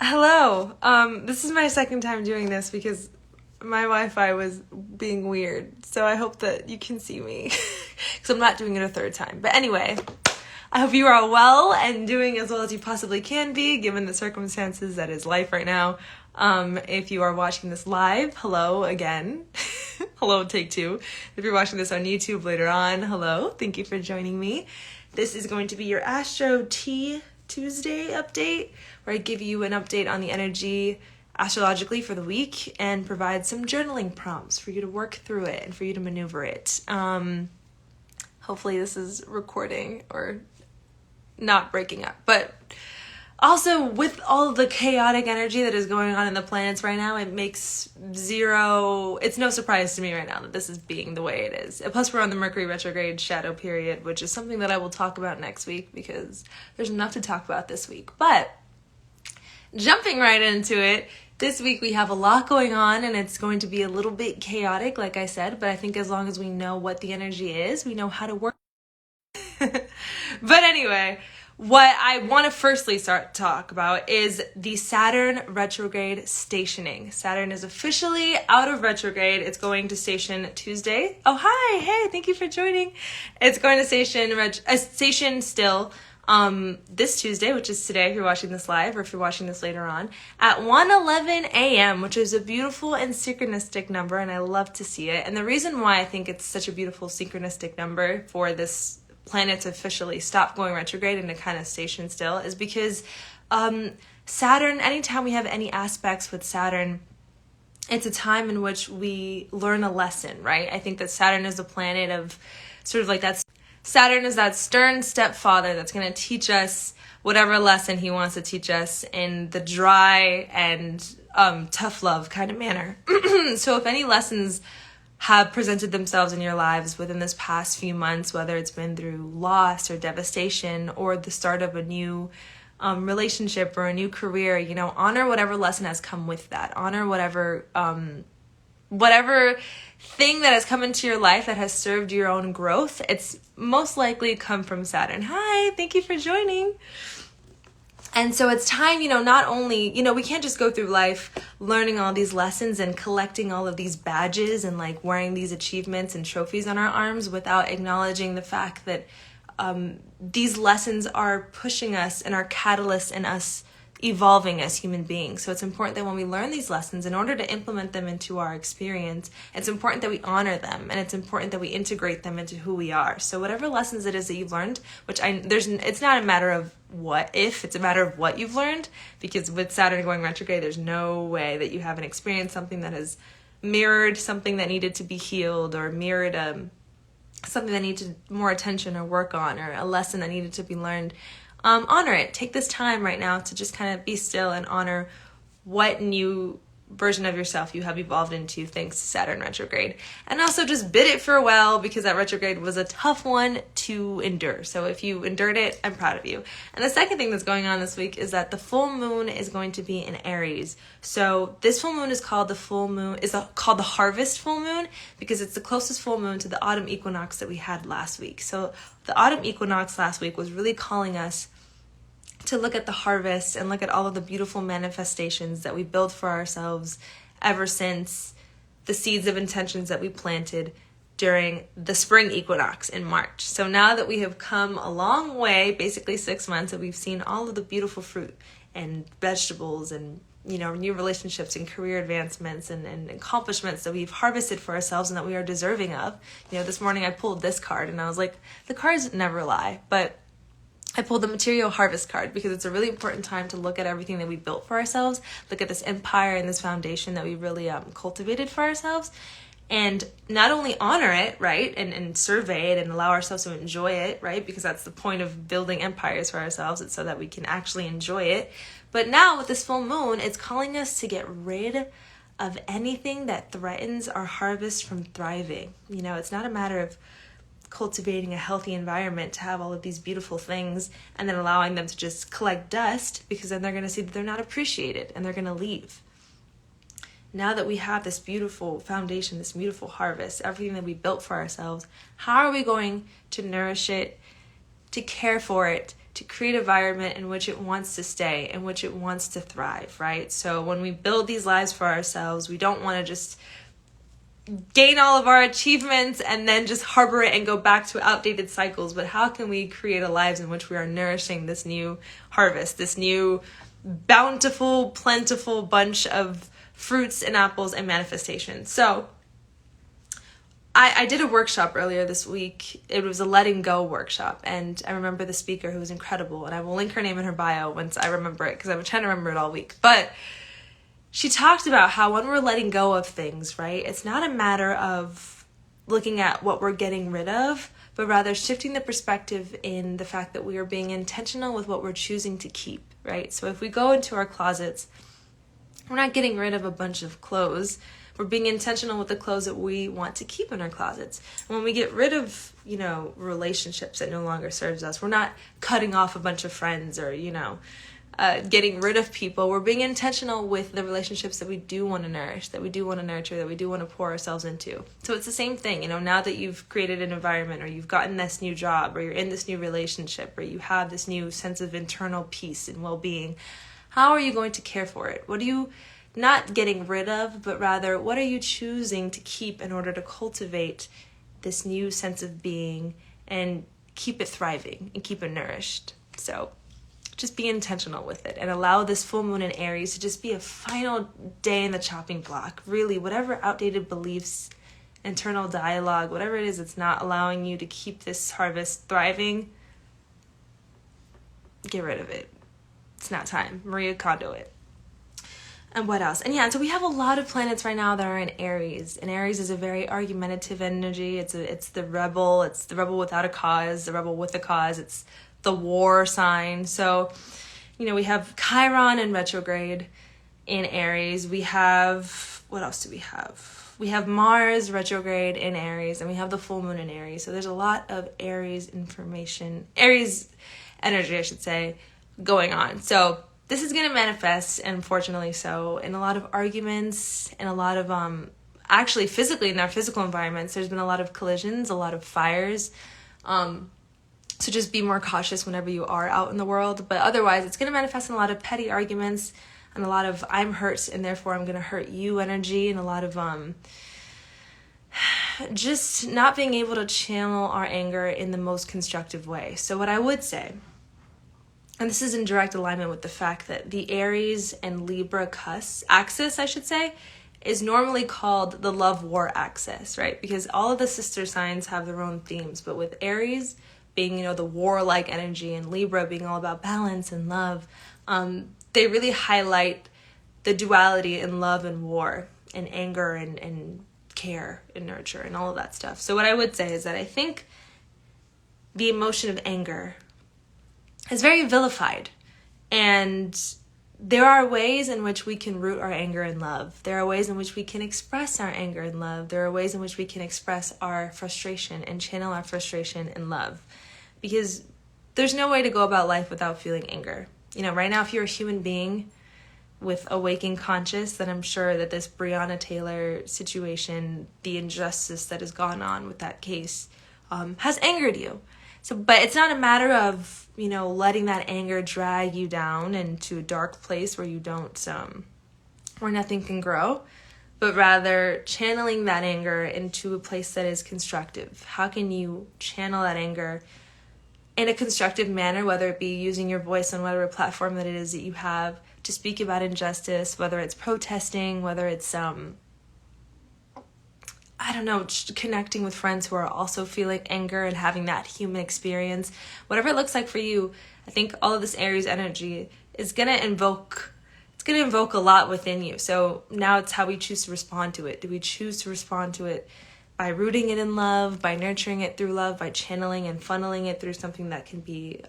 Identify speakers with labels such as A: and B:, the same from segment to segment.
A: Hello. This is my second time doing this because my Wi-Fi was being weird. So I hope that you can see me because I'm not doing it a third time. But anyway, I hope you are all well and doing as well as you possibly can be given the circumstances that is life right now. If you are watching this live, hello again. Hello, take two. If you're watching this on YouTube later on, hello. Thank you for joining me. This is going to be your Astro Tea Tuesday update, where I give you an update on the energy astrologically for the week and provide some journaling prompts for you to work through it and for you to maneuver it. Hopefully this is recording or not breaking up, but also with all of the chaotic energy that is going on in the planets right now, it's no surprise to me right now that this is being the way it is. Plus we're on the Mercury retrograde shadow period, which is something that I will talk about next week because there's enough to talk about this week. But jumping right into it, this week we have a lot going on and it's going to be a little bit chaotic, like I said, but I think as long as we know what the energy is, we know how to work. But anyway, what I want to firstly talk about is the Saturn retrograde stationing. Saturn is officially out of retrograde. It's going to station Tuesday. Oh, hi. Hey, thank you for joining. It's going to station still this Tuesday, which is today if you're watching this live or if you're watching this later on, at 1:11 a.m., which is a beautiful and synchronistic number, and I love to see it. And the reason why I think it's such a beautiful synchronistic number for this planet to officially stop going retrograde and to kind of station still is because Saturn, anytime we have any aspects with Saturn, it's a time in which we learn a lesson, right? I think that Saturn is the planet of sort of like that. Saturn is that stern stepfather that's going to teach us whatever lesson he wants to teach us in the dry and tough love kind of manner. So if any lessons have presented themselves in your lives within this past few months, whether it's been through loss or devastation or the start of a new relationship or a new career, honor whatever lesson has come with that. Honor whatever thing that has come into your life that has served your own growth. It's most likely come from Saturn. Hi, thank you for joining. And so it's time, not only, we can't just go through life learning all these lessons and collecting all of these badges and like wearing these achievements and trophies on our arms without acknowledging the fact that these lessons are pushing us and are catalysts in us evolving as human beings. So it's important that when we learn these lessons, in order to implement them into our experience, it's important that we honor them and it's important that we integrate them into who we are. So whatever lessons it is that you've learned, it's not a matter of what if, it's a matter of what you've learned, because with Saturn going retrograde, there's no way that you haven't experienced something that has mirrored something that needed to be healed or mirrored something that needed more attention or work on, or a lesson that needed to be learned. Honor it. Take this time right now to just kind of be still and honor what new version of yourself you have evolved into thanks to Saturn retrograde. And also just bid it farewell, because that retrograde was a tough one to endure. So if you endured it, I'm proud of you. And the second thing that's going on this week is that the full moon is going to be in Aries. So this full moon is called the harvest full moon because it's the closest full moon to the autumn equinox that we had last week. So the autumn equinox last week was really calling us to look at the harvest and look at all of the beautiful manifestations that we built for ourselves ever since the seeds of intentions that we planted during the spring equinox in March. So now that we have come a long way, basically 6 months, and we've seen all of the beautiful fruit and vegetables and new relationships and career advancements and accomplishments that we've harvested for ourselves and that we are deserving of. This morning I pulled this card and I was like, the cards never lie, but I pulled the material harvest card because it's a really important time to look at everything that we built for ourselves, look at this empire and this foundation that we really cultivated for ourselves, and not only honor it, right, and survey it and allow ourselves to enjoy it, right, because that's the point of building empires for ourselves. It's so that we can actually enjoy it. But now with this full moon, it's calling us to get rid of anything that threatens our harvest from thriving. It's not a matter of cultivating a healthy environment to have all of these beautiful things and then allowing them to just collect dust, because then they're going to see that they're not appreciated and they're going to leave. Now that we have this beautiful foundation, this beautiful harvest, everything that we built for ourselves, how are we going to nourish it, to care for it, to create an environment in which it wants to stay, in which it wants to thrive, right? So when we build these lives for ourselves, we don't want to just gain all of our achievements and then just harbor it and go back to outdated cycles. But how can we create a lives in which we are nourishing this new harvest, this new bountiful, plentiful bunch of fruits and apples and manifestations? So I did a workshop earlier this week. It was a letting go workshop, and I remember the speaker, who was incredible, and I will link her name in her bio once I remember it, because I've been trying to remember it all week. But she talked about how when we're letting go of things, right, it's not a matter of looking at what we're getting rid of, but rather shifting the perspective in the fact that we are being intentional with what we're choosing to keep, right? So if we go into our closets, we're not getting rid of a bunch of clothes. We're being intentional with the clothes that we want to keep in our closets. And when we get rid of, relationships that no longer serves us, we're not cutting off a bunch of friends or, getting rid of people. We're being intentional with the relationships that we do want to nourish, that we do want to nurture, that we do want to pour ourselves into. So it's the same thing, now that you've created an environment, or you've gotten this new job, or you're in this new relationship, or you have this new sense of internal peace and well-being, how are you going to care for it? What are you not getting rid of, but rather what are you choosing to keep in order to cultivate this new sense of being and keep it thriving and keep it nourished? So just be intentional with it and allow this full moon in Aries to just be a final day in the chopping block. Really, whatever outdated beliefs, internal dialogue, whatever it is that's not allowing you to keep this harvest thriving, get rid of it. It's not time. Maria Kondo it. And what else? And so we have a lot of planets right now that are in Aries. And Aries is a very argumentative energy. It's the rebel. It's the rebel without a cause, the rebel with a cause. It's the war sign. So, we have Chiron in retrograde in Aries. We have, what else do we have? We have Mars retrograde in Aries, and we have the full moon in Aries. So there's a lot of Aries energy, I should say, going on. So this is going to manifest, unfortunately so, in a lot of arguments and a lot of, actually physically in our physical environments, there's been a lot of collisions, a lot of fires. So just be more cautious whenever you are out in the world. But otherwise, it's going to manifest in a lot of petty arguments and a lot of I'm hurt and therefore I'm going to hurt you energy, and a lot of just not being able to channel our anger in the most constructive way. So what I would say, and this is in direct alignment with the fact that the Aries and Libra axis, I should say, is normally called the love-war axis, right? Because all of the sister signs have their own themes, but with Aries being, the warlike energy, and Libra being all about balance and love, they really highlight the duality in love and war, and anger and care and nurture and all of that stuff. So what I would say is that I think the emotion of anger is very vilified, and there are ways in which we can root our anger in love. There are ways in which we can express our anger in love. There are ways in which we can express our frustration and channel our frustration in love, because there's no way to go about life without feeling anger. Right now, if you're a human being with a waking conscience, then I'm sure that this Breonna Taylor situation, the injustice that has gone on with that case, has angered you. So, but it's not a matter of, letting that anger drag you down into a dark place where you don't, where nothing can grow, but rather channeling that anger into a place that is constructive. How can you channel that anger in a constructive manner, whether it be using your voice on whatever platform that it is that you have to speak about injustice, whether it's protesting, whether it's, connecting with friends who are also feeling anger and having that human experience. Whatever it looks like for you, I think all of this Aries energy is going to invoke a lot within you. So now it's how we choose to respond to it. Do we choose to respond to it by rooting it in love, by nurturing it through love, by channeling and funneling it through something that can be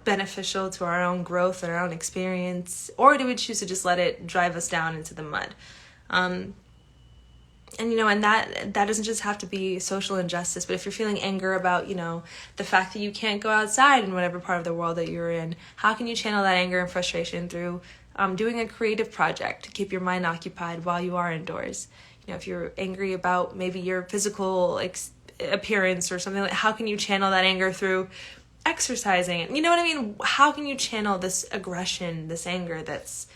A: beneficial to our own growth and our own experience? Or do we choose to just let it drive us down into the mud? And that doesn't just have to be social injustice, but if you're feeling anger about, the fact that you can't go outside in whatever part of the world that you're in, how can you channel that anger and frustration through doing a creative project to keep your mind occupied while you are indoors? If you're angry about maybe your physical appearance or something, how can you channel that anger through exercising it. You know what I mean? How can you channel this aggression, this anger that's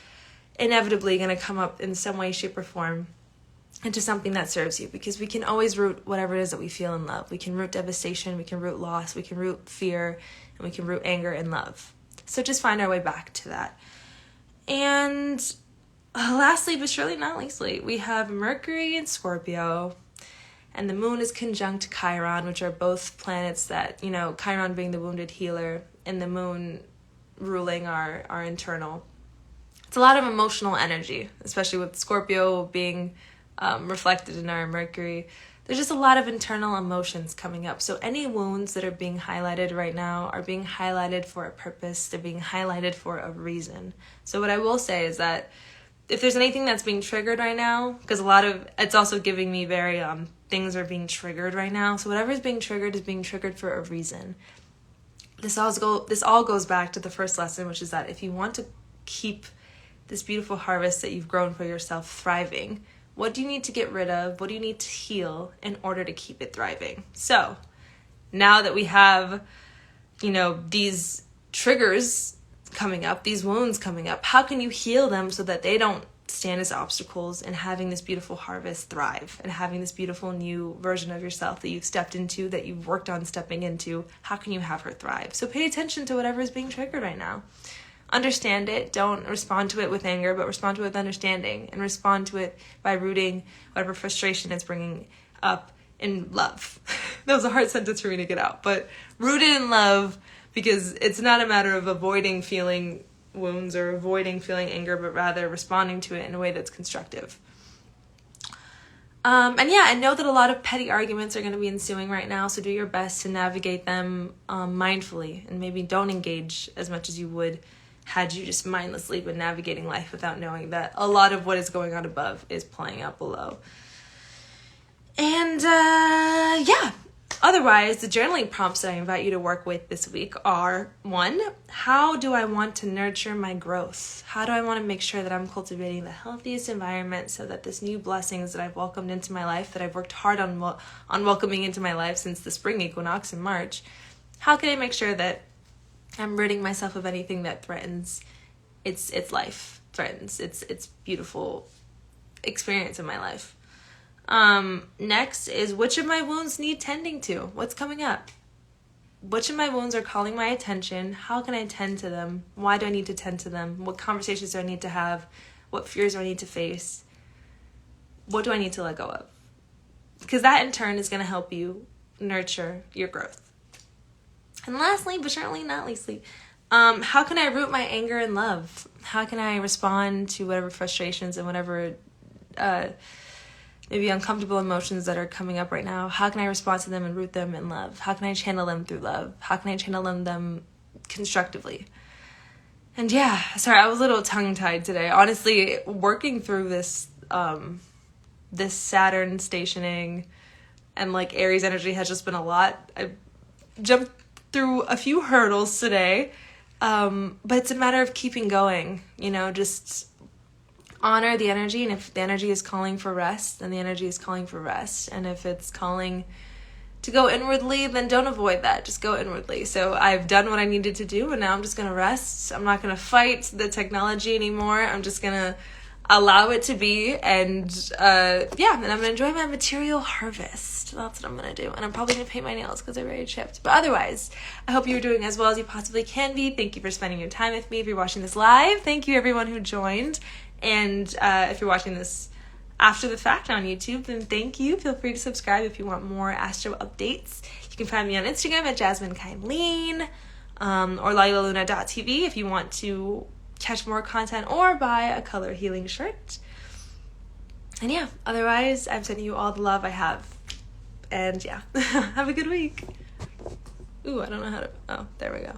A: inevitably going to come up in some way, shape, or form into something that serves you? Because we can always root whatever it is that we feel in love. We can root devastation, we can root loss, we can root fear, and we can root anger in love. So just find our way back to that. And lastly, but surely not leastly, we have Mercury in Scorpio, and the moon is conjunct Chiron, which are both planets that, you know, Chiron being the wounded healer and the moon ruling our internal. It's a lot of emotional energy, especially with Scorpio being reflected in our Mercury. There's just a lot of internal emotions coming up. So any wounds that are being highlighted right now are being highlighted for a purpose. They're being highlighted for a reason. So what I will say is that if there's anything that's being triggered right now, because it's also giving me very, things are being triggered right now. So whatever is being triggered for a reason. This all goes back to the first lesson, which is that if you want to keep this beautiful harvest that you've grown for yourself thriving, what do you need to get rid of? What do you need to heal in order to keep it thriving? So now that we have, you know, these triggers coming up, these wounds coming up, how can you heal them so that they don't stand as obstacles in having this beautiful harvest thrive and having this beautiful new version of yourself that you've stepped into, that you've worked on stepping into? How can you have her thrive? So pay attention to whatever is being triggered right now. Understand it. Don't respond to it with anger, but respond to it with understanding, and respond to it by rooting whatever frustration it's bringing up in love. That was a hard sentence for me to get out, but root it in love, because it's not a matter of avoiding feeling wounds or avoiding feeling anger, but rather responding to it in a way that's constructive. And know that a lot of petty arguments are going to be ensuing right now, so do your best to navigate them mindfully, and maybe don't engage as much as you would had you just mindlessly been navigating life without knowing that a lot of what is going on above is playing out below. And otherwise, the journaling prompts that I invite you to work with this week are: 1, how do I want to nurture my growth? How do I want to make sure that I'm cultivating the healthiest environment so that this new blessings that I've welcomed into my life, that I've worked hard on welcoming into my life since the spring equinox in March, how can I make sure that I'm ridding myself of anything that threatens its life, threatens its beautiful experience in my life? Next is, which of my wounds need tending to? What's coming up? Which of my wounds are calling my attention? How can I tend to them? Why do I need to tend to them? What conversations do I need to have? What fears do I need to face? What do I need to let go of? Because that in turn is going to help you nurture your growth. And lastly, but certainly not leastly, how can I root my anger in love? How can I respond to whatever frustrations and whatever maybe uncomfortable emotions that are coming up right now? How can I respond to them and root them in love? How can I channel them through love? How can I channel them constructively? And sorry, I was a little tongue-tied today. Honestly, working through this Saturn stationing and like Aries energy has just been a lot. I jumped through a few hurdles today, but it's a matter of keeping going, just honor the energy. And if the energy is calling for rest, then the energy is calling for rest. And if it's calling to go inwardly, then don't avoid that. Just go inwardly. So I've done what I needed to do, and now I'm just going to rest. I'm not going to fight the technology anymore. I'm just going to allow it to be. And and I'm going to enjoy my material harvest. That's what I'm going to do. And I'm probably going to paint my nails because they're very chipped. But otherwise, I hope you're doing as well as you possibly can be. Thank you for spending your time with me. If you're watching this live, thank you everyone who joined. And if you're watching this after the fact on YouTube, then thank you. Feel free to subscribe if you want more astro updates. You can find me on Instagram at JasmineKindleen, or LalilaLuna.tv if you want to catch more content or buy a color healing shirt. And otherwise, I'm sending you all the love I have. And have a good week. Ooh, I don't know how to, there we go.